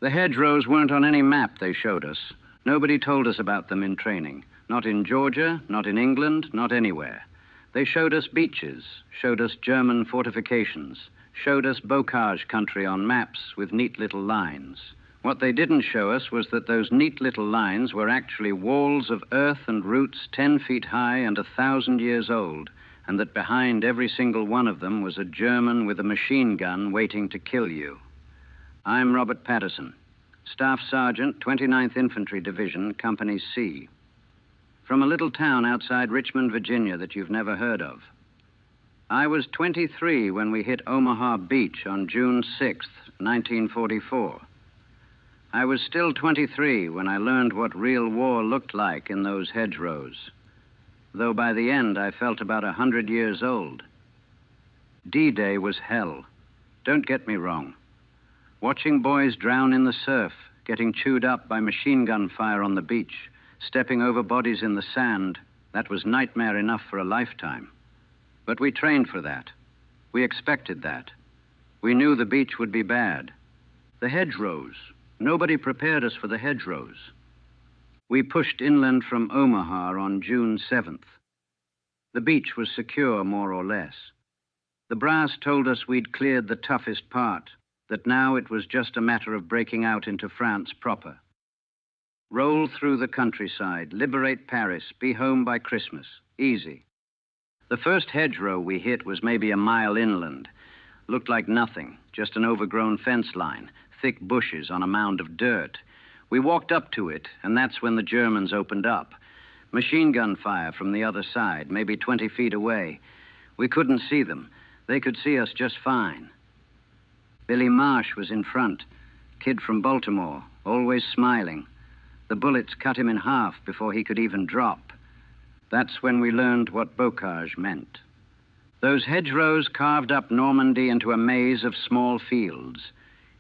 The hedgerows weren't on any map they showed us. Nobody told us about them in training. Not in Georgia, not in England, not anywhere. They showed us beaches, showed us German fortifications, showed us bocage country on maps with neat little lines. What they didn't show us was that those neat little lines were actually walls of earth and roots 10 feet high and 1,000 years old, and that behind every single one of them was a German with a machine gun waiting to kill you. I'm Robert Patterson, Staff Sergeant, 29th Infantry Division, Company C. From a little town outside Richmond, Virginia that you've never heard of. I was 23 when we hit Omaha Beach on June 6th, 1944. I was still 23 when I learned what real war looked like in those hedgerows, though by the end I felt about 100 years old. D-Day was hell. Don't get me wrong. Watching boys drown in the surf, getting chewed up by machine gun fire on the beach, stepping over bodies in the sand, that was nightmare enough for a lifetime. But we trained for that. We expected that. We knew the beach would be bad. The hedgerows. Nobody prepared us for the hedgerows. We pushed inland from Omaha on June 7th. The beach was secure, more or less. The brass told us we'd cleared the toughest part, that now it was just a matter of breaking out into France proper. Roll through the countryside, liberate Paris, be home by Christmas. Easy. The first hedgerow we hit was maybe a mile inland. Looked like nothing, just an overgrown fence line, thick bushes on a mound of dirt. We walked up to it, and that's when the Germans opened up. Machine gun fire from the other side, maybe 20 feet away. We couldn't see them. They could see us just fine. Billy Marsh was in front, kid from Baltimore, always smiling. The bullets cut him in half before he could even drop. That's when we learned what bocage meant. Those hedgerows carved up Normandy into a maze of small fields,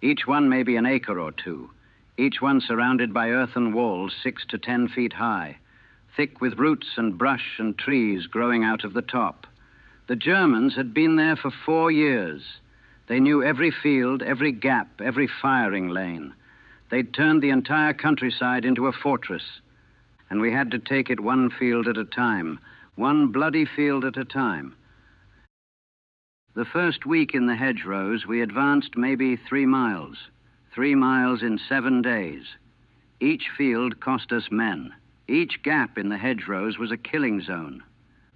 each one maybe an acre or two, each one surrounded by earthen walls 6 to 10 feet high, thick with roots and brush and trees growing out of the top. The Germans had been there for 4 years. They knew every field, every gap, every firing lane. They'd turned the entire countryside into a fortress, and we had to take it one field at a time, one bloody field at a time. The first week in the hedgerows, we advanced maybe 3 miles. 3 miles in 7 days. Each field cost us men. Each gap in the hedgerows was a killing zone.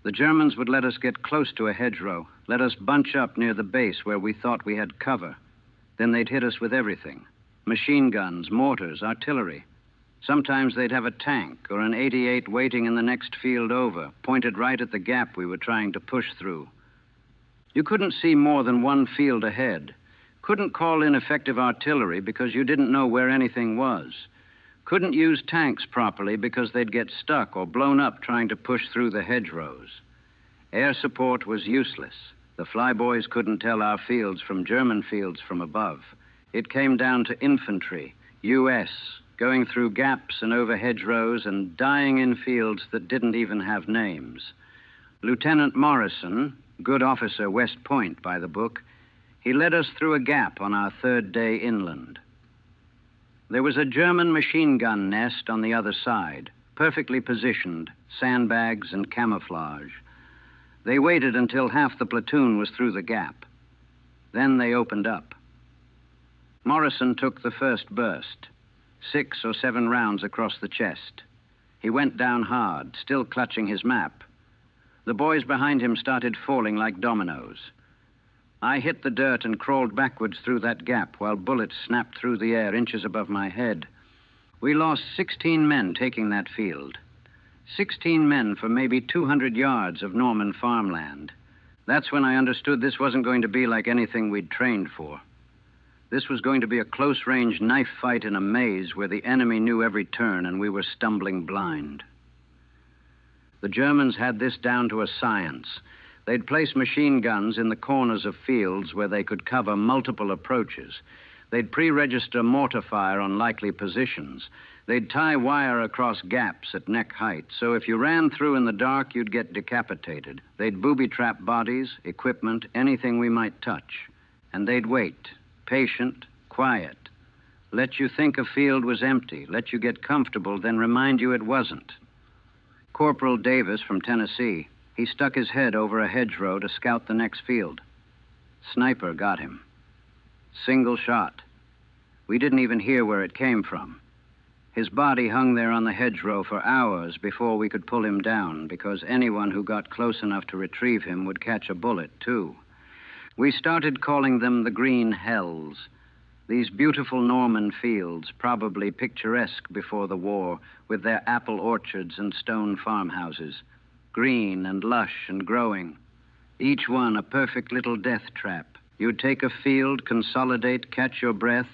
The Germans would let us get close to a hedgerow, let us bunch up near the base where we thought we had cover. Then they'd hit us with everything. Machine guns, mortars, artillery. Sometimes they'd have a tank or an 88 waiting in the next field over, pointed right at the gap we were trying to push through. You couldn't see more than one field ahead. Couldn't call in effective artillery because you didn't know where anything was. Couldn't use tanks properly because they'd get stuck or blown up trying to push through the hedgerows. Air support was useless. The flyboys couldn't tell our fields from German fields from above. It came down to infantry, U.S., going through gaps and over hedgerows and dying in fields that didn't even have names. Lieutenant Morrison, good officer, West Point by the book, he led us through a gap on our 3rd day inland. There was a German machine gun nest on the other side, perfectly positioned, sandbags and camouflage. They waited until half the platoon was through the gap. Then they opened up. Morrison took the first burst, 6 or 7 rounds across the chest. He went down hard, still clutching his map. The boys behind him started falling like dominoes. I hit the dirt and crawled backwards through that gap while bullets snapped through the air inches above my head. We lost 16 men taking that field. 16 men for maybe 200 yards of Norman farmland. That's when I understood this wasn't going to be like anything we'd trained for. This was going to be a close-range knife fight in a maze where the enemy knew every turn and we were stumbling blind. The Germans had this down to a science. They'd place machine guns in the corners of fields where they could cover multiple approaches. They'd pre-register mortar fire on likely positions. They'd tie wire across gaps at neck height, so if you ran through in the dark, you'd get decapitated. They'd booby-trap bodies, equipment, anything we might touch. And they'd wait, patient, quiet, let you think a field was empty, let you get comfortable, then remind you it wasn't. Corporal Davis from Tennessee, he stuck his head over a hedgerow to scout the next field. Sniper got him. Single shot. We didn't even hear where it came from. His body hung there on the hedgerow for hours before we could pull him down, because anyone who got close enough to retrieve him would catch a bullet, too. We started calling them the Green Hells. These beautiful Norman fields, probably picturesque before the war, with their apple orchards and stone farmhouses, green and lush and growing. Each one a perfect little death trap. You'd take a field, consolidate, catch your breath,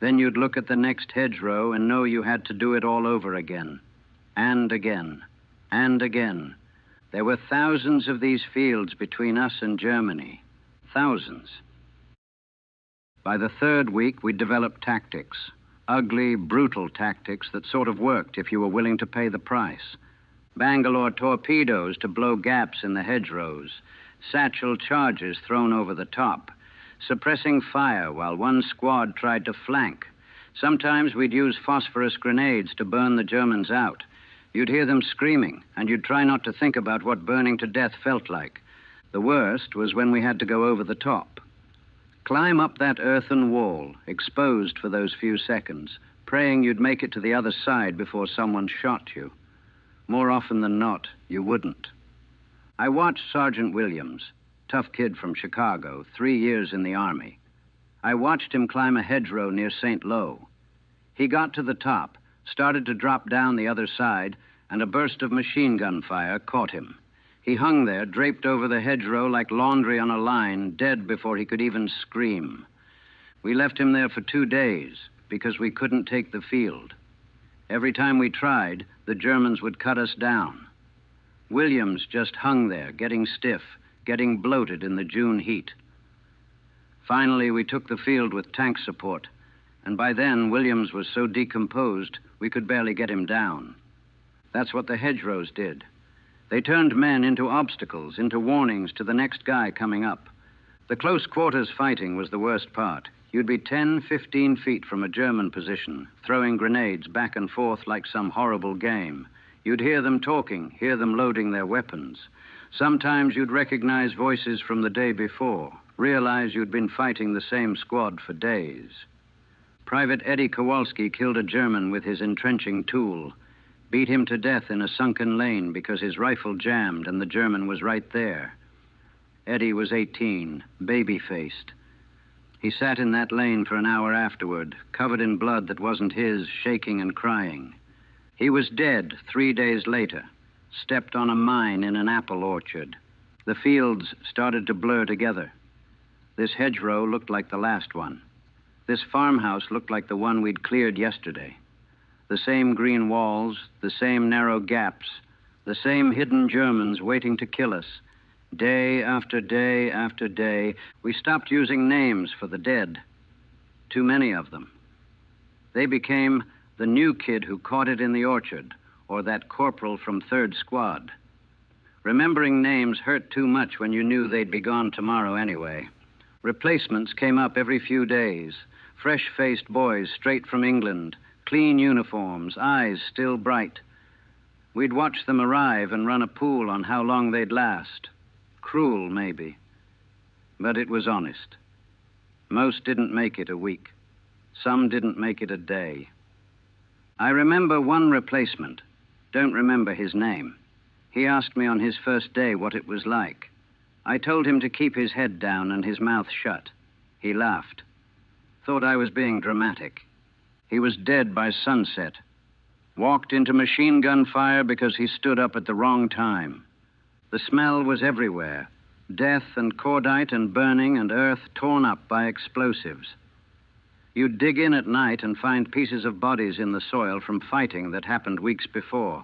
then you'd look at the next hedgerow and know you had to do it all over again. And again. And again. There were thousands of these fields between us and Germany. Thousands. By the third week, we'd developed tactics. Ugly, brutal tactics that sort of worked if you were willing to pay the price. Bangalore torpedoes to blow gaps in the hedgerows. Satchel charges thrown over the top. Suppressing fire while one squad tried to flank. Sometimes we'd use phosphorus grenades to burn the Germans out. You'd hear them screaming, and you'd try not to think about what burning to death felt like. The worst was when we had to go over the top. Climb up that earthen wall, exposed for those few seconds, praying you'd make it to the other side before someone shot you. More often than not, you wouldn't. I watched Sergeant Williams, tough kid from Chicago, 3 years in the Army. I watched him climb a hedgerow near St. Lo. He got to the top, started to drop down the other side, and a burst of machine gun fire caught him. He hung there, draped over the hedgerow like laundry on a line, dead before he could even scream. We left him there for 2 days because we couldn't take the field. Every time we tried, the Germans would cut us down. Williams just hung there, getting stiff, getting bloated in the June heat. Finally, we took the field with tank support, and by then, Williams was so decomposed, we could barely get him down. That's what the hedgerows did. They turned men into obstacles, into warnings to the next guy coming up. The close quarters fighting was the worst part. You'd be 10, 15 feet from a German position, throwing grenades back and forth like some horrible game. You'd hear them talking, hear them loading their weapons. Sometimes you'd recognize voices from the day before, realize you'd been fighting the same squad for days. Private Eddie Kowalski killed a German with his entrenching tool, beat him to death in a sunken lane because his rifle jammed and the German was right there. Eddie was 18, baby-faced. He sat in that lane for an hour afterward, covered in blood that wasn't his, shaking and crying. He was dead 3 days later, stepped on a mine in an apple orchard. The fields started to blur together. This hedgerow looked like the last one. This farmhouse looked like the one we'd cleared yesterday. The same green walls, the same narrow gaps, the same hidden Germans waiting to kill us. Day after day after day, we stopped using names for the dead. Too many of them. They became the new kid who caught it in the orchard, or that corporal from 3rd Squad. Remembering names hurt too much when you knew they'd be gone tomorrow anyway. Replacements came up every few days. Fresh-faced boys straight from England, clean uniforms, eyes still bright. We'd watch them arrive and run a pool on how long they'd last. Cruel, maybe. But it was honest. Most didn't make it a week. Some didn't make it a day. I remember one replacement. Don't remember his name. He asked me on his first day what it was like. I told him to keep his head down and his mouth shut. He laughed. Thought I was being dramatic. He was dead by sunset. Walked into machine gun fire because he stood up at the wrong time. The smell was everywhere. Death and cordite and burning and earth torn up by explosives. You'd dig in at night and find pieces of bodies in the soil from fighting that happened weeks before.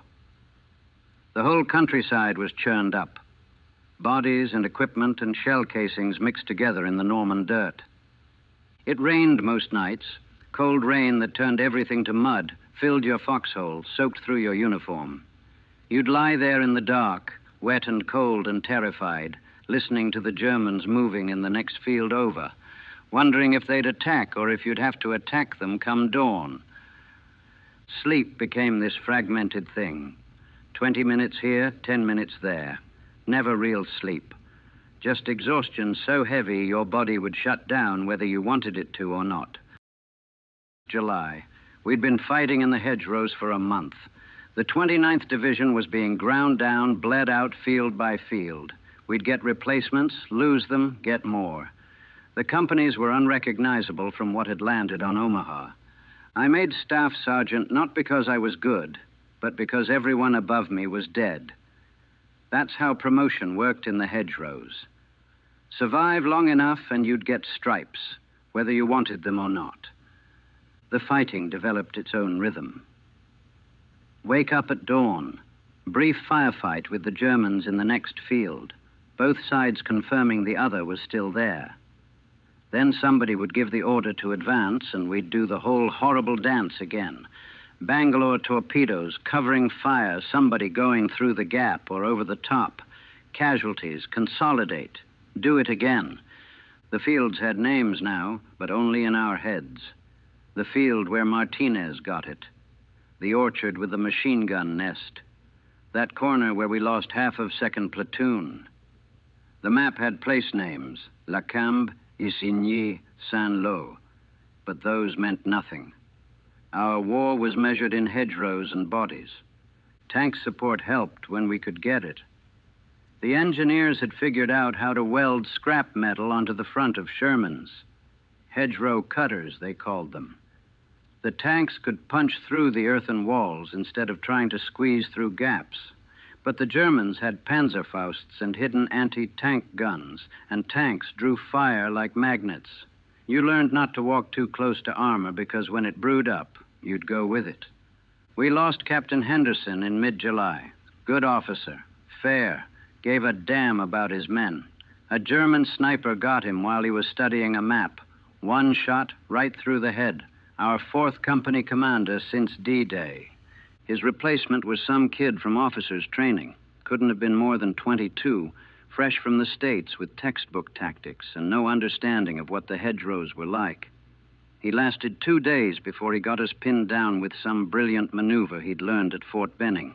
The whole countryside was churned up. Bodies and equipment and shell casings mixed together in the Norman dirt. It rained most nights, cold rain that turned everything to mud, filled your foxhole, soaked through your uniform. You'd lie there in the dark, wet and cold and terrified, listening to the Germans moving in the next field over, wondering if they'd attack or if you'd have to attack them come dawn. Sleep became this fragmented thing. 20 minutes here, 10 minutes there. Never real sleep. Just exhaustion so heavy your body would shut down whether you wanted it to or not. July. We'd been fighting in the Hedgerows for a month. The 29th Division was being ground down, bled out field by field. We'd get replacements, lose them, get more. The companies were unrecognizable from what had landed on Omaha. I made staff sergeant not because I was good, but because everyone above me was dead. That's how promotion worked in the Hedgerows. Survive long enough and you'd get stripes, whether you wanted them or not. The fighting developed its own rhythm. Wake up at dawn. Brief firefight with the Germans in the next field, both sides confirming the other was still there. Then somebody would give the order to advance, and we'd do the whole horrible dance again. Bangalore torpedoes, covering fire, somebody going through the gap or over the top. Casualties, consolidate, do it again. The fields had names now, but only in our heads. The field where Martinez got it. The orchard with the machine gun nest. That corner where we lost half of 2nd Platoon. The map had place names, Lacambe, Isigny, Saint-Lô, but those meant nothing. Our war was measured in hedgerows and bodies. Tank support helped when we could get it. The engineers had figured out how to weld scrap metal onto the front of Shermans. Hedgerow cutters, they called them. The tanks could punch through the earthen walls instead of trying to squeeze through gaps. But the Germans had Panzerfausts and hidden anti-tank guns, and tanks drew fire like magnets. You learned not to walk too close to armor because when it brewed up, you'd go with it. We lost Captain Henderson in mid-July. Good officer, fair, gave a damn about his men. A German sniper got him while he was studying a map. One shot right through the head. Our 4th Company commander since D-Day. His replacement was some kid from officers' training. Couldn't have been more than 22, fresh from the States with textbook tactics and no understanding of what the hedgerows were like. He lasted 2 days before he got us pinned down with some brilliant maneuver he'd learned at Fort Benning.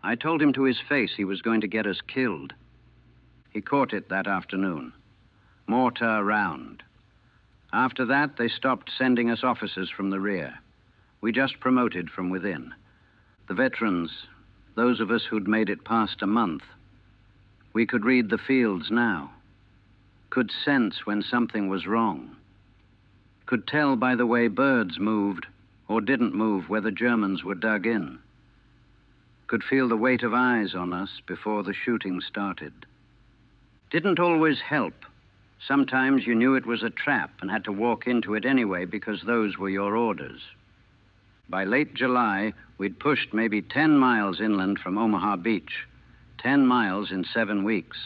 I told him to his face he was going to get us killed. He caught it that afternoon. Mortar round. After that, they stopped sending us officers from the rear. We just promoted from within. The veterans, those of us who'd made it past a month, we could read the fields now, could sense when something was wrong, could tell by the way birds moved or didn't move where the Germans were dug in, could feel the weight of eyes on us before the shooting started. Didn't always help. Sometimes you knew it was a trap and had to walk into it anyway because those were your orders. By late July, we'd pushed maybe 10 miles inland from Omaha Beach, 10 miles in 7 weeks.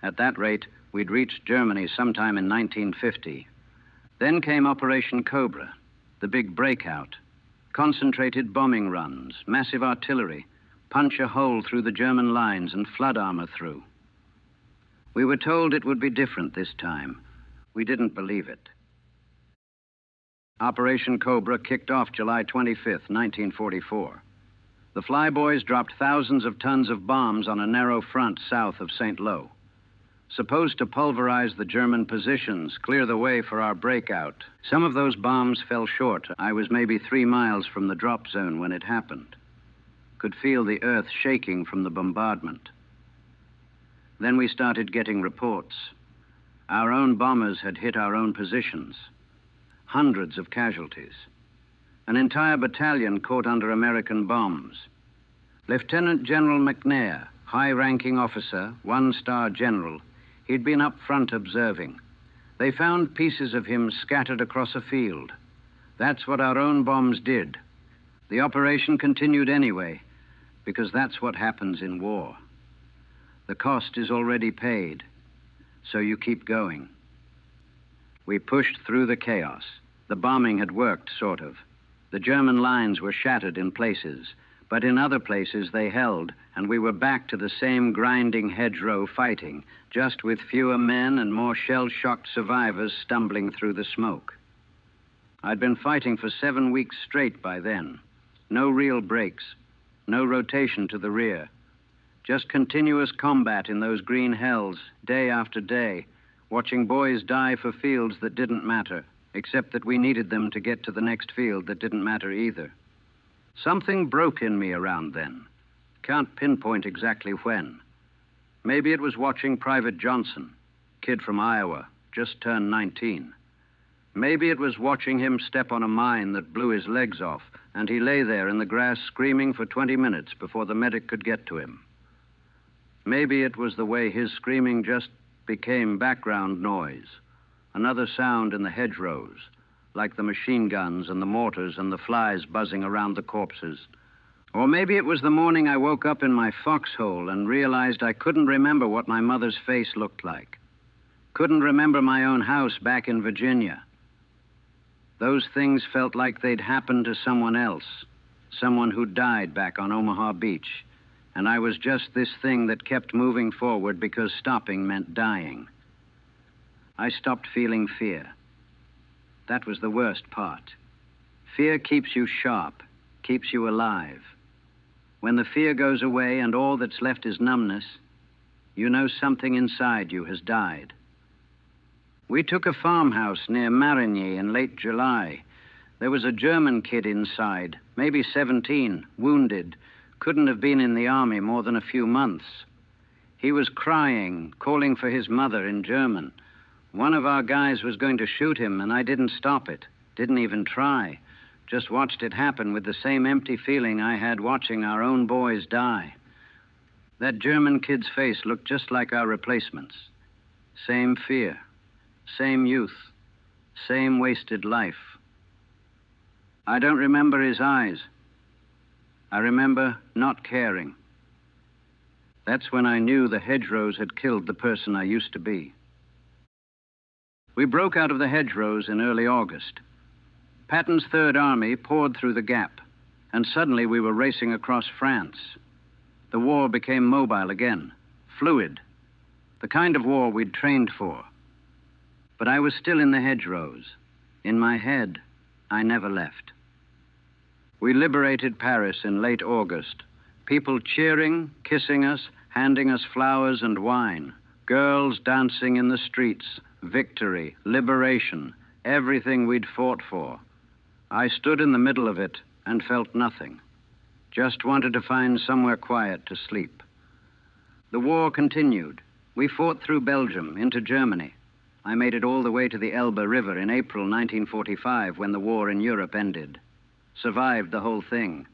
At that rate, we'd reached Germany sometime in 1950. Then came Operation Cobra, the big breakout. Concentrated bombing runs, massive artillery, punch a hole through the German lines and flood armor through. We were told it would be different this time. We didn't believe it. Operation Cobra kicked off July 25th, 1944. The flyboys dropped thousands of tons of bombs on a narrow front south of St. Lô. Supposed to pulverize the German positions, clear the way for our breakout. Some of those bombs fell short. I was maybe 3 miles from the drop zone when it happened. Could feel the earth shaking from the bombardment. Then we started getting reports. Our own bombers had hit our own positions. Hundreds of casualties. An entire battalion caught under American bombs. Lieutenant General McNair, high-ranking officer, 1-star general, he'd been up front observing. They found pieces of him scattered across a field. That's what our own bombs did. The operation continued anyway, because that's what happens in war. The cost is already paid, so you keep going. We pushed through the chaos. The bombing had worked, sort of. The German lines were shattered in places, But in other places they held, and we were back to the same grinding hedgerow fighting, just with fewer men and more shell-shocked survivors stumbling through the smoke. I'd been fighting for 7 weeks straight by then. No real breaks, no rotation to the rear. Just continuous combat in those green hells, day after day, watching boys die for fields that didn't matter, except that we needed them to get to the next field that didn't matter either. Something broke in me around then. Can't pinpoint exactly when. Maybe it was watching Private Johnson, kid from Iowa, just turned 19. Maybe it was watching him step on a mine that blew his legs off, and he lay there in the grass screaming for 20 minutes before the medic could get to him. Maybe it was the way his screaming just became background noise, another sound in the hedgerows, like the machine guns and the mortars and the flies buzzing around the corpses. Or maybe it was the morning I woke up in my foxhole and realized I couldn't remember what my mother's face looked like. Couldn't remember my own house back in Virginia. Those things felt like they'd happened to someone else, someone who died back on Omaha Beach, and I was just this thing that kept moving forward because stopping meant dying. I stopped feeling fear. That was the worst part. Fear keeps you sharp, keeps you alive. When the fear goes away and all that's left is numbness, you know something inside you has died. We took a farmhouse near Marigny in late July. There was a German kid inside, maybe 17, wounded, couldn't have been in the army more than a few months. He was crying, calling for his mother in German. One of our guys was going to shoot him, and I didn't stop it, didn't even try. Just watched it happen with the same empty feeling I had watching our own boys die. That German kid's face looked just like our replacements. Same fear, same youth, same wasted life. I don't remember his eyes. I remember not caring. That's when I knew the hedgerows had killed the person I used to be. We broke out of the hedgerows in early August. Patton's Third Army poured through the gap, and suddenly we were racing across France. The war became mobile again, fluid, the kind of war we'd trained for. But I was still in the hedgerows. In my head, I never left. We liberated Paris in late August. People cheering, kissing us, handing us flowers and wine. Girls dancing in the streets. Victory, liberation, everything we'd fought for. I stood in the middle of it and felt nothing. Just wanted to find somewhere quiet to sleep. The war continued. We fought through Belgium, into Germany. I made it all the way to the Elbe River in April 1945 when the war in Europe ended. Survived the whole thing.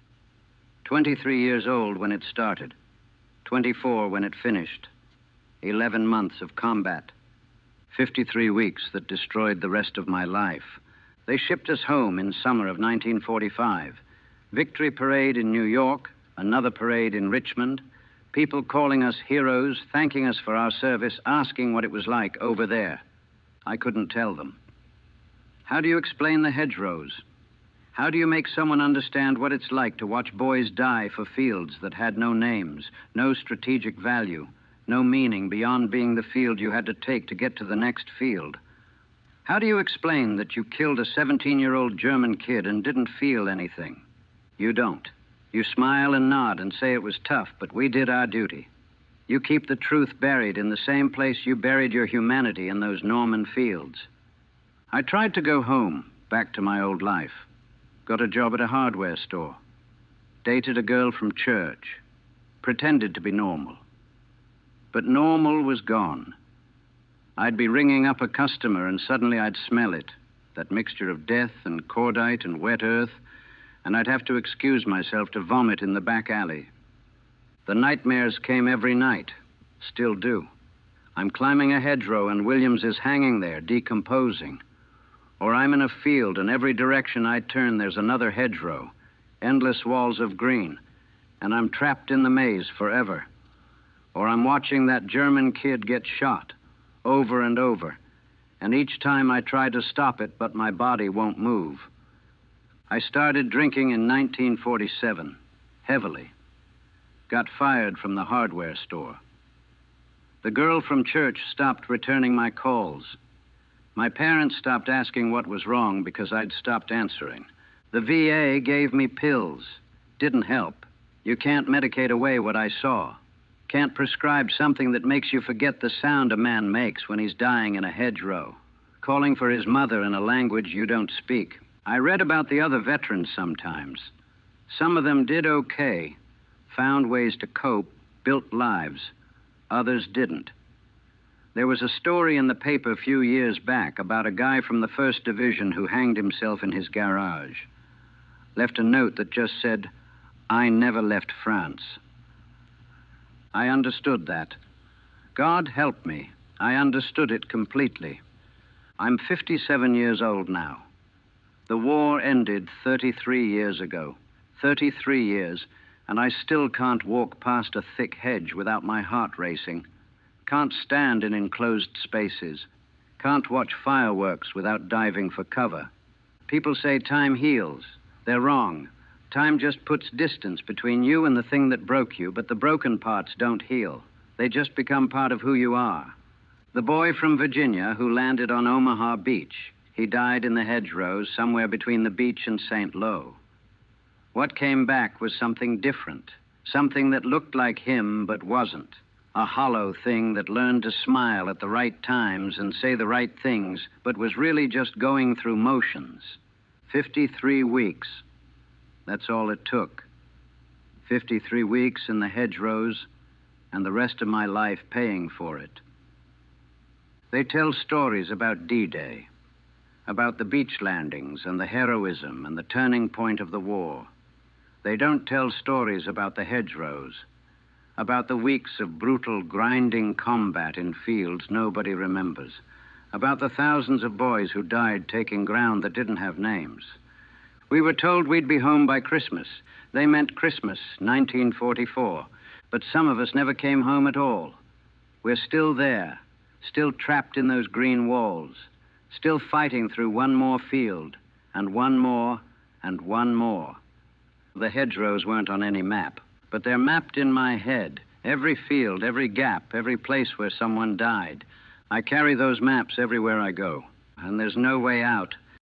23 years old when it started. 24 when it finished. 11 months of combat. 53 weeks that destroyed the rest of my life. They shipped us home in summer of 1945. Victory parade in New York, another parade in Richmond. People calling us heroes, thanking us for our service, asking what it was like over there. I couldn't tell them. How do you explain the hedgerows? How do you make someone understand what it's like to watch boys die for fields that had no names, no strategic value, no meaning beyond being the field you had to take to get to the next field? How do you explain that you killed a 17-year-old German kid and didn't feel anything? You don't. You smile and nod and say it was tough, but we did our duty. You keep the truth buried in the same place you buried your humanity in those Norman fields. I tried to go home, back to my old life. Got a job at a hardware store. Dated a girl from church. Pretended to be normal. But normal was gone. I'd be ringing up a customer and suddenly I'd smell it, that mixture of death and cordite and wet earth, and I'd have to excuse myself to vomit in the back alley. The nightmares came every night, still do. I'm climbing a hedgerow and Williams is hanging there, decomposing. Or I'm in a field and every direction I turn there's another hedgerow, endless walls of green, and I'm trapped in the maze forever. Or I'm watching that German kid get shot, over and over, and each time I try to stop it, but my body won't move. I started drinking in 1947, heavily. Got fired from the hardware store. The girl from church stopped returning my calls. My parents stopped asking what was wrong because I'd stopped answering. The VA gave me pills. Didn't help. You can't medicate away what I saw. Can't prescribe something that makes you forget the sound a man makes when he's dying in a hedgerow, calling for his mother in a language you don't speak. I read about the other veterans sometimes. Some of them did okay, found ways to cope, built lives. Others didn't. There was a story in the paper a few years back about a guy from the 1st Division who hanged himself in his garage. Left a note that just said, "I never left France." I understood that. God help me. I understood it completely. I'm 57 years old now. The war ended 33 years ago. 33 years, and I still can't walk past a thick hedge without my heart racing. Can't stand in enclosed spaces. Can't watch fireworks without diving for cover. People say time heals. They're wrong. Time just puts distance between you and the thing that broke you, but the broken parts don't heal. They just become part of who you are. The boy from Virginia who landed on Omaha Beach, he died in the hedgerows somewhere between the beach and St. Lo. What came back was something different, something that looked like him but wasn't. A hollow thing that learned to smile at the right times and say the right things, but was really just going through motions. 53 weeks. That's all it took. 53 weeks in the hedgerows, and the rest of my life paying for it. They tell stories about D-Day, about the beach landings and the heroism and the turning point of the war. They don't tell stories about the hedgerows, about the weeks of brutal, grinding combat in fields nobody remembers, about the thousands of boys who died taking ground that didn't have names. We were told we'd be home by Christmas. They meant Christmas, 1944. But some of us never came home at all. We're still there, still trapped in those green walls, still fighting through one more field, and one more, and one more. The hedgerows weren't on any map, but they're mapped in my head. Every field, every gap, every place where someone died. I carry those maps everywhere I go, and there's no way out.